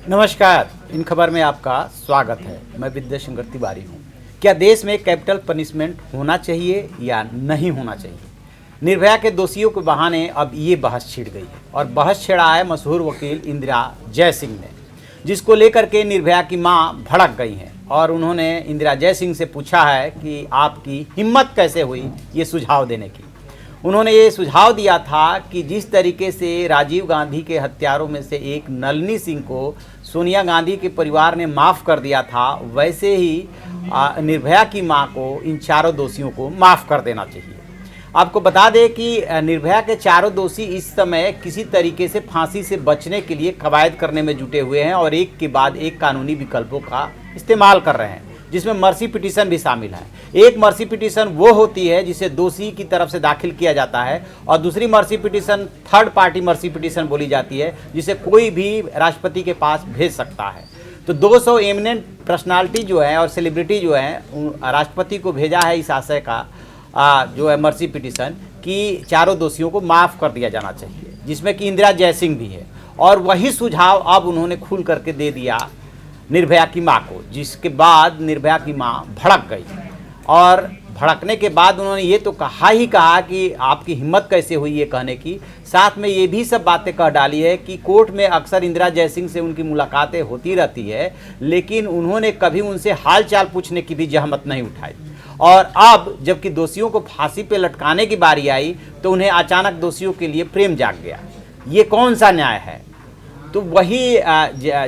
नमस्कार, इन खबर में आपका स्वागत है। मैं विद्या शंकर तिवारी हूँ। क्या देश में कैपिटल पनिशमेंट होना चाहिए या नहीं होना चाहिए? निर्भया के दोषियों के बहाने अब ये बहस छिड़ गई है और बहस छिड़ा है मशहूर वकील इंदिरा जयसिंह ने, जिसको लेकर के निर्भया की मां भड़क गई हैं और उन्होंने इंदिरा जयसिंह से पूछा है कि आपकी हिम्मत कैसे हुई ये सुझाव देने की। उन्होंने ये सुझाव दिया था कि जिस तरीके से राजीव गांधी के हत्यारों में से एक नलिनी सिंह को सोनिया गांधी के परिवार ने माफ़ कर दिया था, वैसे ही निर्भया की मां को इन चारों दोषियों को माफ़ कर देना चाहिए। आपको बता दें कि निर्भया के चारों दोषी इस समय किसी तरीके से फांसी से बचने के लिए कवायद करने में जुटे हुए हैं और एक के बाद एक कानूनी विकल्पों का इस्तेमाल कर रहे हैं, जिसमें मर्सी पिटीशन भी शामिल है। एक मर्सी पिटीशन वो होती है जिसे दोषी की तरफ से दाखिल किया जाता है और दूसरी mercy petition third party mercy petition बोली जाती है, जिसे कोई भी राष्ट्रपति के पास भेज सकता है। तो 200 एमिनेंट पर्सनालिटी जो है और सेलिब्रिटी जो है राष्ट्रपति को भेजा है इस आशय का जो है मर्सी पिटीशन कि चारों दोषियों को माफ़ कर दिया जाना चाहिए, जिसमें कि इंदिरा जयसिंह भी है। और वही सुझाव अब उन्होंने खुल करके दे दिया निर्भया की मां को, जिसके बाद निर्भया की मां भड़क गई और भड़कने के बाद उन्होंने ये तो कहा कि आपकी हिम्मत कैसे हुई ये कहने की, साथ में ये भी सब बातें कह डाली है कि कोर्ट में अक्सर इंदिरा जयसिंह से उनकी मुलाकातें होती रहती है, लेकिन उन्होंने कभी उनसे हाल चाल पूछने की भी जहमत नहीं उठाई। और अब जबकि दोषियों को फांसी पे लटकाने की बारी आई तो उन्हें अचानक दोषियों के लिए प्रेम जाग गया। ये कौन सा न्याय है? तो वही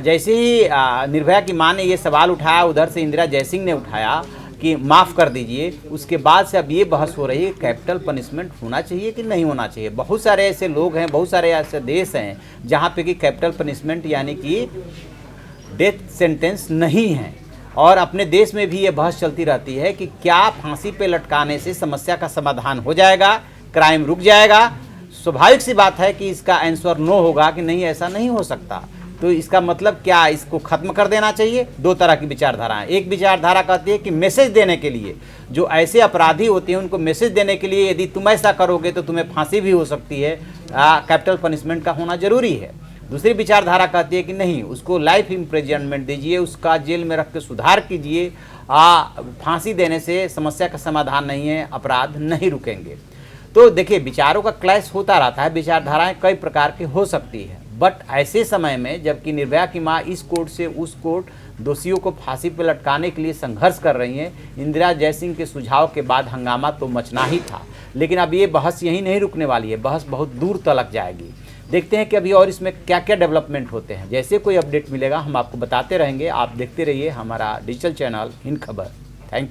जैसे ही निर्भया की मां ने ये सवाल उठाया, उधर से इंदिरा जयसिंह ने उठाया कि माफ़ कर दीजिए। उसके बाद से अब ये बहस हो रही है कैपिटल पनिशमेंट होना चाहिए कि नहीं होना चाहिए। बहुत सारे ऐसे लोग हैं, बहुत सारे ऐसे देश हैं जहाँ पे कि कैपिटल पनिशमेंट यानी कि डेथ सेंटेंस नहीं है, और अपने देश में भी ये बहस चलती रहती है कि क्या फांसी पे लटकाने से समस्या का समाधान हो जाएगा, क्राइम रुक जाएगा। स्वाभाविक सी बात है कि इसका आंसर नो होगा कि नहीं, ऐसा नहीं हो सकता। तो इसका मतलब क्या, इसको ख़त्म कर देना चाहिए? दो तरह की विचारधाराएं। एक विचारधारा कहती है कि मैसेज देने के लिए, जो ऐसे अपराधी होते हैं उनको मैसेज देने के लिए यदि तुम ऐसा करोगे तो तुम्हें फांसी भी हो सकती है, कैपिटल पनिशमेंट का होना जरूरी है। दूसरी विचारधारा कहती है कि नहीं, उसको लाइफ इम्प्रिजनमेंट दीजिए, उसका जेल में रख के सुधार कीजिए। फांसी देने से समस्या का समाधान नहीं है, अपराध नहीं रुकेंगे। तो देखिए, विचारों का क्लैश होता रहता है, विचारधाराएं कई प्रकार की हो सकती है। बट ऐसे समय में जबकि निर्भया की मां इस कोर्ट से उस कोर्ट दोषियों को फांसी पर लटकाने के लिए संघर्ष कर रही हैं, इंदिरा जयसिंह के सुझाव के बाद हंगामा तो मचना ही था। लेकिन अब ये बहस यहीं नहीं रुकने वाली है, बहस बहुत दूर तलक जाएगी। देखते हैं कि अभी और इसमें क्या क्या डेवलपमेंट होते हैं। जैसे कोई अपडेट मिलेगा हम आपको बताते रहेंगे। आप देखते रहिए हमारा डिजिटल चैनल इन खबर। Thank you.